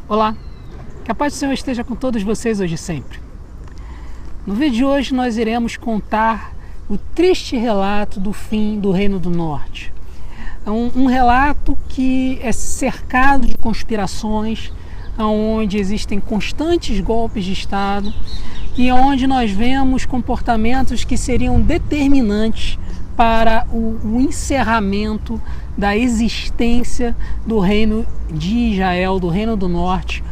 Olá, que a paz do Senhor esteja com todos vocês hoje e sempre. No vídeo de hoje nós iremos contar o triste relato do fim do Reino do Norte. É um relato que é cercado de conspirações, onde existem constantes golpes de Estado e onde nós vemos comportamentos que seriam determinantes para o encerramento da existência do Reino de Israel, do Reino do Norte,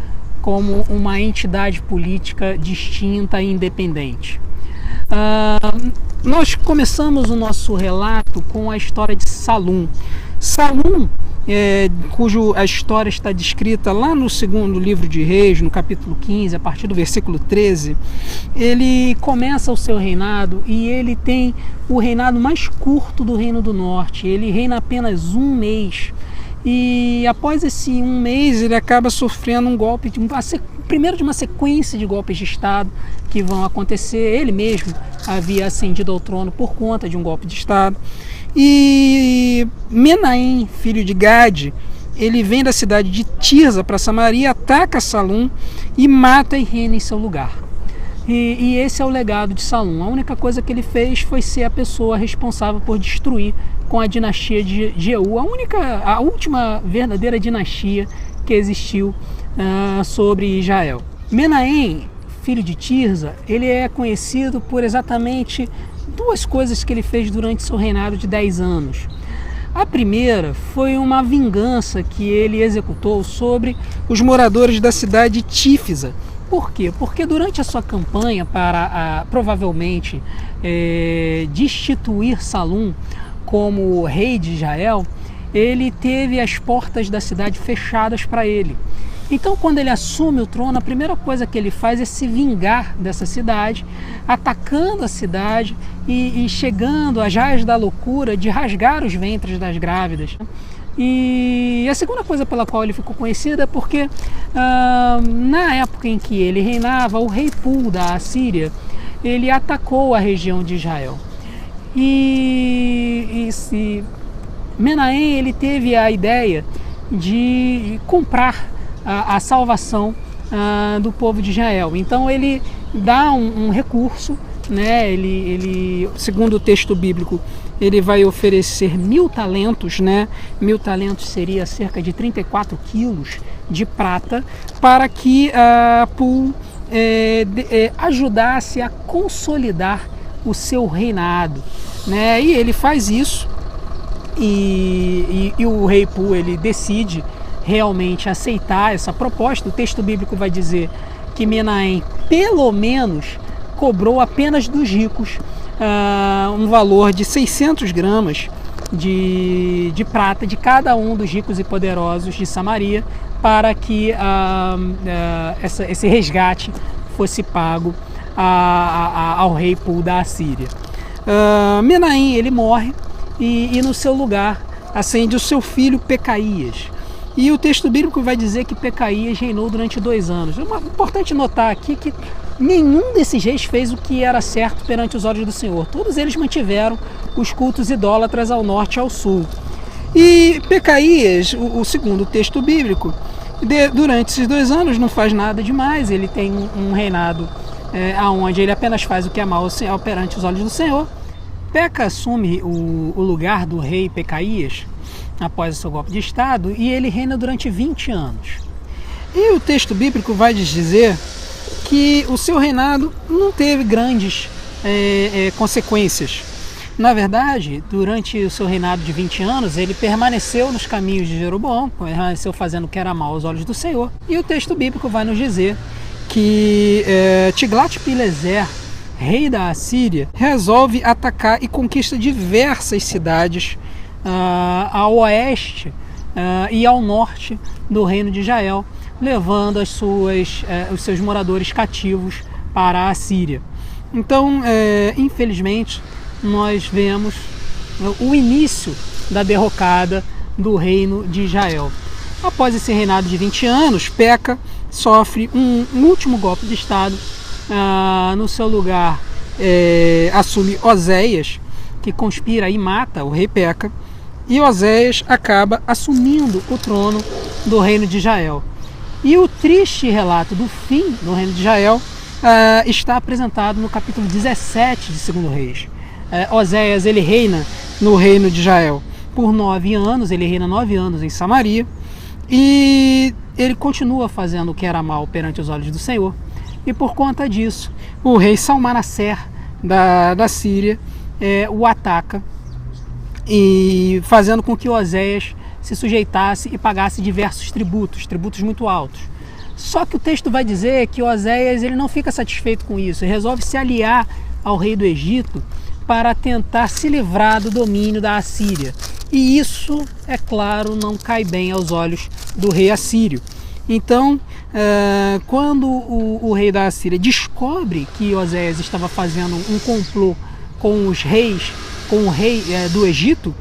como uma entidade política distinta e independente. Nós começamos o nosso relato com a história de Salum. Salum, cuja a história está descrita lá no segundo livro de Reis, no capítulo 15, a partir do versículo 13, ele começa o seu reinado e ele tem o reinado mais curto do Reino do Norte. Ele reina apenas um mês. E após esse um mês ele acaba sofrendo um golpe, primeiro de uma sequência de golpes de Estado que vão acontecer. Ele mesmo havia ascendido ao trono por conta de um golpe de Estado. E Menahem, filho de Gade, ele vem da cidade de Tirza para Samaria, ataca Salum e mata e reina em seu lugar. E esse é o legado de Salum. A única coisa que ele fez foi ser a pessoa responsável por destruir com a dinastia de Jeú, a última verdadeira dinastia que existiu sobre Israel. Menahem, filho de Tirza, ele é conhecido por exatamente duas coisas que ele fez durante seu reinado de 10 anos. A primeira foi uma vingança que ele executou sobre os moradores da cidade de Tífisa. Por quê? Porque durante a sua campanha para provavelmente destituir Salum como rei de Israel, ele teve as portas da cidade fechadas para ele. Então, quando ele assume o trono, a primeira coisa que ele faz é se vingar dessa cidade, atacando a cidade e chegando a jaz da loucura de rasgar os ventres das grávidas. E a segunda coisa pela qual ele ficou conhecido é porque na época em que ele reinava, o rei Pul da Assíria, ele atacou a região de Israel. E Menahem, ele teve a ideia de comprar a salvação do povo de Israel. Então ele dá um recurso, né? Ele, segundo o texto bíblico, ele vai oferecer 1000 talentos, né? 1000 talentos seria cerca de 34 quilos de prata, para que Pul ajudasse a consolidar o seu reinado, né? E ele faz isso e o rei Pul, ele decide realmente aceitar essa proposta. O texto bíblico vai dizer que Menahem pelo menos cobrou apenas dos ricos um valor de 600 gramas de prata de cada um dos ricos e poderosos de Samaria, para que esse resgate fosse pago ao rei Pul da Assíria. Menahem, ele morre e no seu lugar ascende o seu filho Pecaías. E o texto bíblico vai dizer que Pecaías reinou durante 2 anos. É importante notar aqui que nenhum desses reis fez o que era certo perante os olhos do Senhor. Todos eles mantiveram os cultos idólatras ao norte e ao sul. E Pecaías, o segundo texto bíblico, durante esses 2 anos não faz nada demais. Ele tem um reinado onde ele apenas faz o que é mal perante os olhos do Senhor. Peca assume o lugar do rei Pecaías após o seu golpe de Estado, e ele reina durante 20 anos. E o texto bíblico vai dizer que o seu reinado não teve grandes consequências. Na verdade, durante o seu reinado de 20 anos, ele permaneceu nos caminhos de Jeroboão, permaneceu fazendo o que era mal aos olhos do Senhor. E o texto bíblico vai nos dizer que Tiglat-Pileser, rei da Assíria, resolve atacar e conquista diversas cidades ao oeste e ao norte do reino de Israel, levando os seus moradores cativos para a Assíria. Então, infelizmente, nós vemos o início da derrocada do reino de Israel. Após esse reinado de 20 anos, Peca sofre um último golpe de Estado. No seu lugar assume Oséias, que conspira e mata o rei Peca, e Oséias acaba assumindo o trono do reino de Israel. E o triste relato do fim do reino de Israel está apresentado no capítulo 17 de 2 Reis. Oséias, ele reina no reino de Israel por 9 anos, ele reina 9 anos em Samaria, e ele continua fazendo o que era mal perante os olhos do Senhor, e por conta disso, o rei Salmanaser da Síria o ataca, e fazendo com que Oséias se sujeitasse e pagasse diversos tributos muito altos. Só que o texto vai dizer que Oséias ele não fica satisfeito com isso, ele resolve se aliar ao rei do Egito para tentar se livrar do domínio da Assíria. E isso, é claro, não cai bem aos olhos do rei assírio. Então, quando o rei da Assíria descobre que Oséias estava fazendo um complô com o rei do Egito,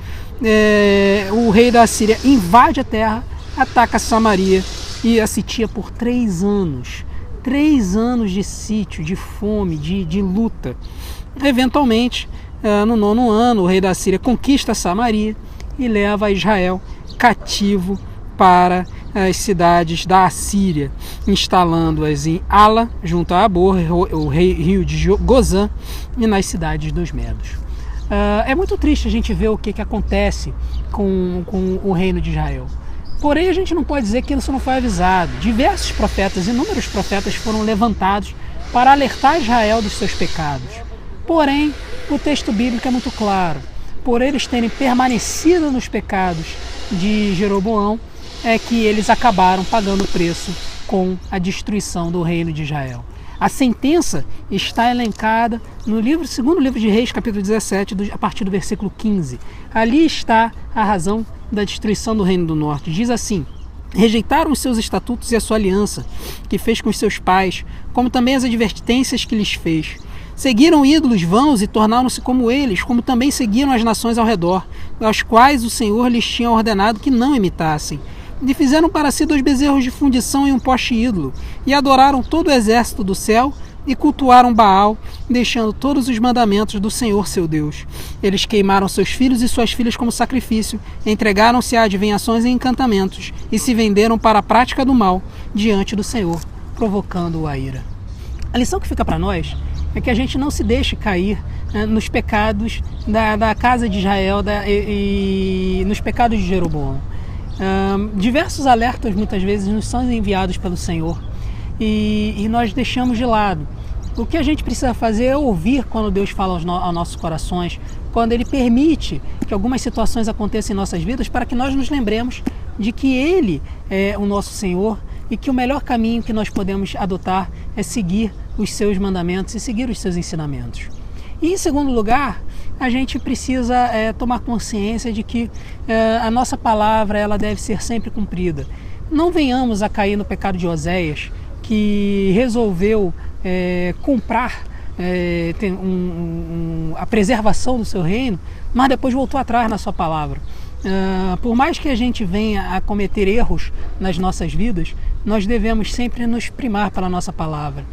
o rei da Assíria invade a terra, ataca Samaria e a sitia por 3 anos. 3 anos de sítio, de fome, de luta. Eventualmente, no 9º ano, o rei da Assíria conquista Samaria e leva Israel cativo para as cidades da Assíria, instalando-as em Ala, junto a Abor, o rio de Gozã, e nas cidades dos Medos. É muito triste a gente ver o que acontece com o reino de Israel. Porém, a gente não pode dizer que isso não foi avisado. Diversos profetas, inúmeros profetas foram levantados para alertar Israel dos seus pecados. Porém, o texto bíblico é muito claro. Por eles terem permanecido nos pecados de Jeroboão, é que eles acabaram pagando o preço com a destruição do reino de Israel. A sentença está elencada no segundo livro de Reis, capítulo 17, a partir do versículo 15. Ali está a razão da destruição do reino do norte. Diz assim: rejeitaram os seus estatutos e a sua aliança, que fez com os seus pais, como também as advertências que lhes fez. Seguiram ídolos vãos e tornaram-se como eles, como também seguiram as nações ao redor, as quais o Senhor lhes tinha ordenado que não imitassem. E fizeram para si 2 bezerros de fundição e um poste ídolo, e adoraram todo o exército do céu, e cultuaram Baal, deixando todos os mandamentos do Senhor seu Deus. Eles queimaram seus filhos e suas filhas como sacrifício, entregaram-se a adivinhações e encantamentos, e se venderam para a prática do mal diante do Senhor, provocando-o a ira. A lição que fica para nós é que a gente não se deixe cair nos pecados da casa de Israel e nos pecados de Jeroboão. Diversos alertas muitas vezes nos são enviados pelo Senhor e nós deixamos de lado. O que a gente precisa fazer é ouvir quando Deus fala aos nossos corações, quando Ele permite que algumas situações aconteçam em nossas vidas, para que nós nos lembremos de que Ele é o nosso Senhor e que o melhor caminho que nós podemos adotar é seguir os seus mandamentos e seguir os seus ensinamentos. E em segundo lugar, a gente precisa tomar consciência de que a nossa palavra ela deve ser sempre cumprida. Não venhamos a cair no pecado de Oséias, que resolveu comprar a preservação do seu reino, mas depois voltou atrás na sua palavra. Por mais que a gente venha a cometer erros nas nossas vidas, nós devemos sempre nos primar pela nossa palavra.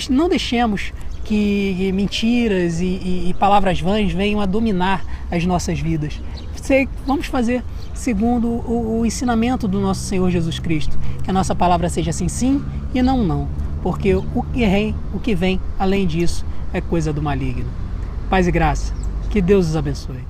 Não deixemos que mentiras e palavras vãs venham a dominar as nossas vidas. Vamos fazer segundo o ensinamento do nosso Senhor Jesus Cristo, que a nossa palavra seja assim sim e não não, porque o que vem além disso é coisa do maligno. Paz e graça, que Deus os abençoe.